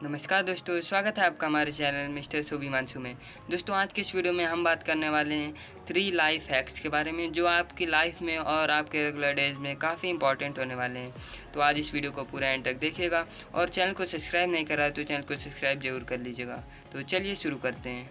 नमस्कार दोस्तों, स्वागत है आपका हमारे चैनल मिस्टर शोभिमांशु में। दोस्तों, आज के इस वीडियो में हम बात करने वाले हैं 3 लाइफ हैक्स के बारे में जो आपकी लाइफ में और आपके रेगुलर डेज में काफ़ी इंपॉर्टेंट होने वाले हैं। तो आज इस वीडियो को पूरा एंड तक देखिएगा और चैनल को सब्सक्राइब नहीं करा तो चैनल को सब्सक्राइब जरूर कर लीजिएगा। तो चलिए शुरू करते हैं।